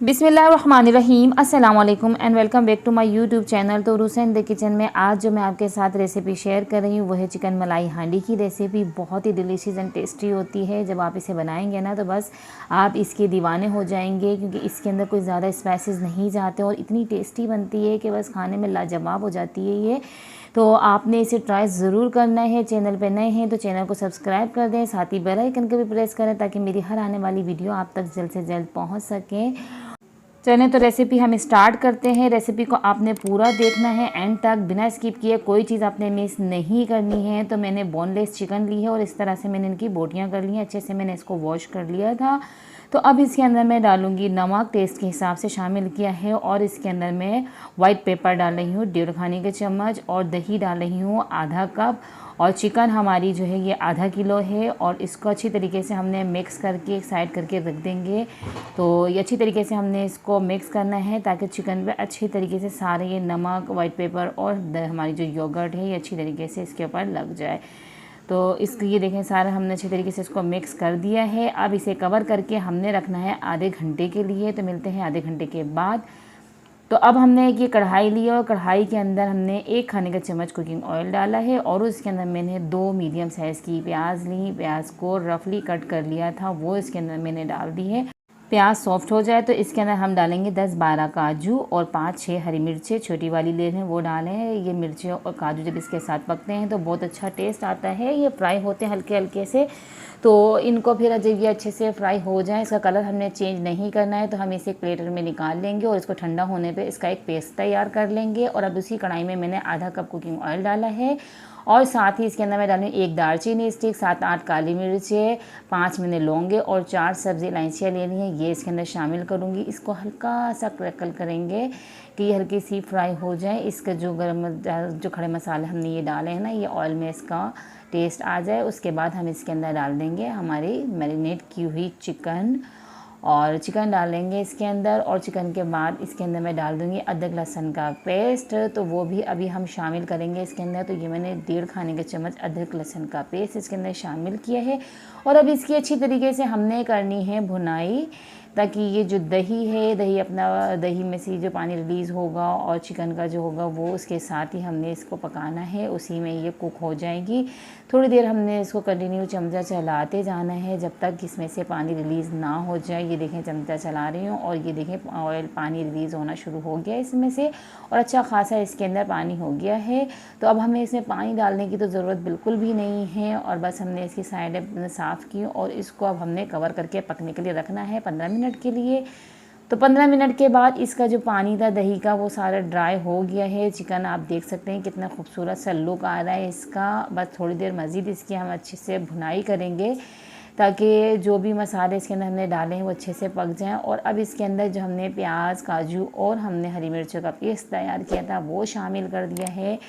बिस्मिल्लाहिर्रहमानिर्रहीम अस्सलाम वालेकुम and welcome back to my YouTube channel. तो रूसन द किचन में आज जो मैं आपके साथ रेसिपी शेयर कर रही हूँ वो है चिकन मलाई हांडी की रेसिपी। बहुत ही डिलीशियस एंड टेस्टी होती है। जब आप इसे बनाएंगे ना तो बस आप इसके दीवाने हो जाएंगे, क्योंकि इसके अंदर कोई ज़्यादा स्पाइसेस नहीं जाते और इतनी टेस्टी बनती है कि बस खाने में लाजवाब हो जाती है ये। तो आपने इसे ट्राई ज़रूर करना है। चैनल पे नए हैं तो चैनल को सब्सक्राइब कर दें, साथ ही बेल आइकन को भी प्रेस करें ताकि मेरी हर आने वाली वीडियो आप तक जल्द से जल्द पहुँच सकें। चलें तो रेसिपी हम स्टार्ट करते हैं। रेसिपी को आपने पूरा देखना है एंड तक, बिना स्किप किए कोई चीज़ आपने मिस नहीं करनी है। तो मैंने बोनलेस चिकन ली है और इस तरह से मैंने इनकी बोटियां कर ली हैं। अच्छे से मैंने इसको वॉश कर लिया था। तो अब इसके अंदर मैं डालूंगी नमक, टेस्ट के हिसाब से शामिल किया है, और इसके अंदर मैं वाइट पेपर डाल रही हूँ 1.5 खाने के चम्मच, और दही डाल रही हूँ आधा कप, और चिकन हमारी जो है ये आधा किलो है। और इसको अच्छी तरीके से हमने मिक्स करके एक साइड करके रख देंगे। तो ये अच्छी तरीके से हमने इसको मिक्स करना है ताकि चिकन पे अच्छी तरीके से सारे ये नमक, वाइट पेपर और हमारी जो योगर्ट है ये अच्छी तरीके से इसके ऊपर लग जाए। तो इसके ये देखें सारा हमने अच्छी तरीके से इसको मिक्स कर दिया है। अब इसे कवर करके हमने रखना है आधे घंटे के लिए। तो मिलते हैं आधे घंटे के बाद। तो अब हमने एक ये कढ़ाई ली और कढ़ाई के अंदर हमने 1 खाने का चम्मच कुकिंग ऑयल डाला है, और उसके अंदर मैंने 2 मीडियम साइज़ की प्याज ली। प्याज को रफली कट कर लिया था, वो इसके अंदर मैंने डाल दी है। प्याज सॉफ्ट हो जाए तो इसके अंदर हम डालेंगे 10-12 काजू और 5-6 हरी मिर्चें छोटी वाली ले रहे हैं वो डालें हैं। ये मिर्चें और काजू जब इसके साथ पकते हैं तो बहुत अच्छा टेस्ट आता है। ये फ्राई होते हैं हल्के हल्के से, तो इनको फिर जब ये अच्छे से फ्राई हो जाए, इसका कलर हमने चेंज नहीं करना है, तो हम इसे एक प्लेटर में निकाल लेंगे और इसको ठंडा होने पे इसका एक पेस्ट तैयार कर लेंगे। और अब उसी कढ़ाई में मैंने आधा कप कुकिंग ऑयल डाला है, और साथ ही इसके अंदर मैं डालूँगी 1 दालचीनी स्टिक, 7-8 काली मिर्चें, 5 मैंने लौंगे और 4 सब्ज़ी इलायचियाँ लेनी है, ये इसके अंदर शामिल करूँगी। इसको हल्का सा क्रैकल करेंगे कि ये हल्की सी फ्राई हो जाए। इसका जो खड़े मसाले हमने ये डाले हैं ना, ये ऑयल में इसका टेस्ट आ जाए। उसके बाद हम इसके अंदर डाल देंगे हमारी मैरिनेट की हुई चिकन, और चिकन डालेंगे इसके अंदर। और चिकन के बाद इसके अंदर मैं डाल दूँगी अदरक लहसुन का पेस्ट, तो वो भी अभी हम शामिल करेंगे इसके अंदर। तो ये मैंने 1.5 खाने के चम्मच अदरक लहसुन का पेस्ट इसके अंदर शामिल किया है। और अब इसकी अच्छी तरीके से हमने करनी है भुनाई, ताकि ये जो दही है, दही में से जो पानी रिलीज़ होगा और चिकन का जो होगा वो उसके साथ ही हमने इसको पकाना है, उसी में ये कुक हो जाएगी। थोड़ी देर हमने इसको कंटिन्यू चमचा चलाते जाना है जब तक इसमें से पानी रिलीज़ ना हो जाए। ये देखें चमचा चला रही हूँ और ये देखें ऑयल पानी रिलीज़ होना शुरू हो गया इसमें से, और अच्छा खासा इसके अंदर पानी हो गया है। तो अब हमें इसमें पानी डालने की तो ज़रूरत बिल्कुल भी नहीं है, और बस हमने इसकी साइड साफ़ की और इसको अब हमने कवर करके पकने के लिए रखना है 15 मिनट के लिए। तो 15 मिनट के बाद इसका जो पानी था दही का वो सारा ड्राई हो गया है। चिकन आप देख सकते हैं कितना खूबसूरत सा लुक आ रहा है इसका। बस थोड़ी देर मज़ीद इसकी हम अच्छे से भुनाई करेंगे ताकि जो भी मसाले इसके अंदर हमने डाले हैं वो अच्छे से पक जाएं। और अब इसके अंदर जो हमने प्याज, काजू और हमने हरी मिर्चों का पेस्ट तैयार किया था वो शामिल कर दिया है,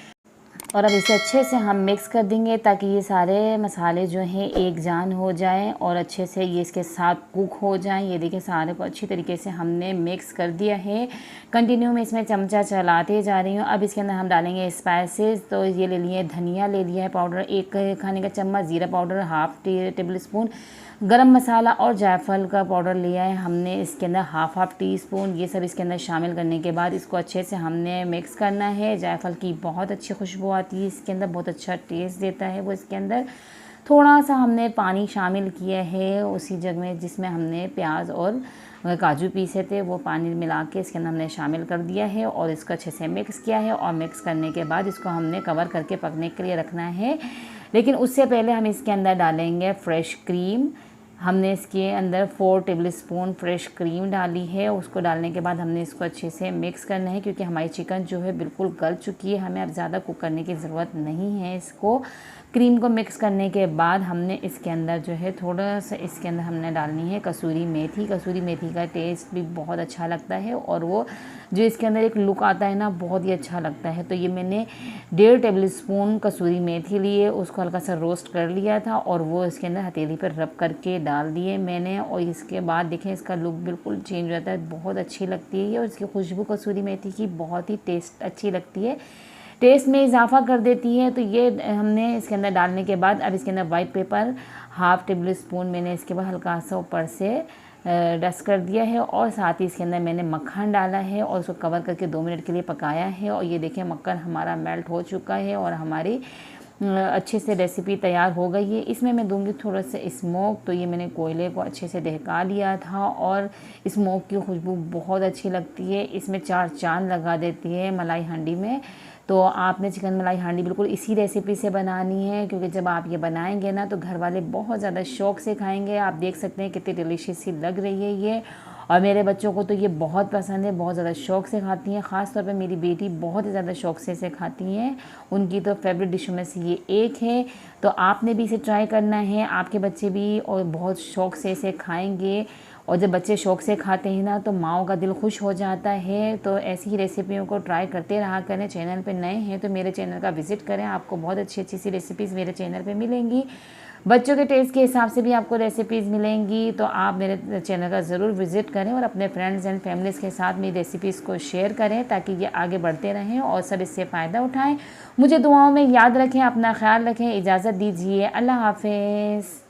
और अब इसे अच्छे से हम मिक्स कर देंगे ताकि ये सारे मसाले जो हैं एक जान हो जाएं और अच्छे से ये इसके साथ कुक हो जाएं। ये देखिए सारे को अच्छी तरीके से हमने मिक्स कर दिया है। कंटिन्यू में इसमें चमचा चलाते जा रही हूँ। अब इसके अंदर हम डालेंगे स्पाइसेस। तो ये ले लिए धनिया ले लिया है पाउडर 1 खाने का चम्मच, ज़ीरा पाउडर 1/2 टेबल स्पून, गरम मसाला और जायफल का पाउडर लिया है हमने इसके अंदर 1/2 टीस्पून। ये सब इसके अंदर शामिल करने के बाद इसको अच्छे से हमने मिक्स करना है। जायफल की बहुत अच्छी खुशबू आती है इसके अंदर, बहुत अच्छा टेस्ट देता है वो इसके अंदर। थोड़ा सा हमने पानी शामिल किया है उसी जगह में जिसमें हमने प्याज और काजू पीसे थे, वो पानी मिला के इसके अंदर हमने शामिल कर दिया है और इसको अच्छे से मिक्स किया है। और मिक्स करने के बाद इसको हमने कवर करके पकने के लिए रखना है। लेकिन उससे पहले हम इसके अंदर डालेंगे फ्रेश क्रीम। हमने इसके अंदर 4 टेबल स्पून फ्रेश क्रीम डाली है। उसको डालने के बाद हमने इसको अच्छे से मिक्स करना है, क्योंकि हमारी चिकन जो है बिल्कुल गल चुकी है, हमें अब ज़्यादा कुक करने की ज़रूरत नहीं है इसको। क्रीम को मिक्स करने के बाद हमने इसके अंदर जो है थोड़ा सा इसके अंदर हमने डालनी है कसूरी मेथी। कसूरी मेथी का टेस्ट भी बहुत अच्छा लगता है और वो जो इसके अंदर एक लुक आता है ना बहुत ही अच्छा लगता है। तो ये मैंने 1.5 टेबल स्पून कसूरी मेथी लिए, उसको हल्का सा रोस्ट कर लिया था और वो इसके अंदर हथेली पर रब करके डाल दिए मैंने। और इसके बाद देखें इसका लुक बिल्कुल चेंज हो जाता है, बहुत अच्छी लगती है ये, और इसकी खुशबू कसूरी मेथी की बहुत ही टेस्ट अच्छी लगती है, टेस्ट में इजाफा कर देती है। तो ये हमने इसके अंदर डालने के बाद अब इसके अंदर वाइट पेपर 1/2 टेबल स्पून मैंने इसके बाद हल्का सा ऊपर से डस्ट कर दिया है और साथ ही इसके अंदर मैंने मक्खन डाला है और उसको कवर करके 2 मिनट के लिए पकाया है। और ये देखिए मक्खन हमारा मेल्ट हो चुका है और हमारी अच्छे से रेसिपी तैयार हो गई है। इसमें मैं दूंगी थोड़ा सा स्मोक। तो ये मैंने कोयले को अच्छे से दहका लिया था और स्मोक की खुशबू बहुत अच्छी लगती है, इसमें 4 चांद लगा देती है मलाई हांडी में। तो आपने चिकन मलाई हांडी बिल्कुल इसी रेसिपी से बनानी है, क्योंकि जब आप ये बनाएंगे ना तो घर वाले बहुत ज़्यादा शौक से खाएंगे। आप देख सकते हैं कितनी डिलीशियस सी लग रही है ये, और मेरे बच्चों को तो ये बहुत पसंद है, बहुत ज़्यादा शौक से खाती हैं। ख़ास तौर पे मेरी बेटी बहुत ही ज़्यादा शौक से इसे खाती हैं, उनकी तो फेवरेट डिशों में से ये एक है। तो आपने भी इसे ट्राई करना है, आपके बच्चे भी और बहुत शौक से इसे खाएंगे। और जब बच्चे शौक से खाते हैं ना तो माँओं का दिल खुश हो जाता है। तो ऐसी ही रेसिपियों को ट्राई करते रहा करें। चैनल पे नए हैं तो मेरे चैनल का विज़िट करें, आपको बहुत अच्छी अच्छी सी रेसिपीज़ मेरे चैनल पे मिलेंगी। बच्चों के टेस्ट के हिसाब से भी आपको रेसिपीज़ मिलेंगी। तो आप मेरे चैनल का ज़रूर विज़िट करें और अपने फ्रेंड्स एंड फैमिलीज़ के साथ मेरी रेसिपीज़ को शेयर करें, ताकि ये आगे बढ़ते रहें और सब इससे फ़ायदा उठाएं। मुझे दुआओं में याद रखें, अपना ख्याल रखें। इजाज़त दीजिए, अल्लाह हाफ़िज़।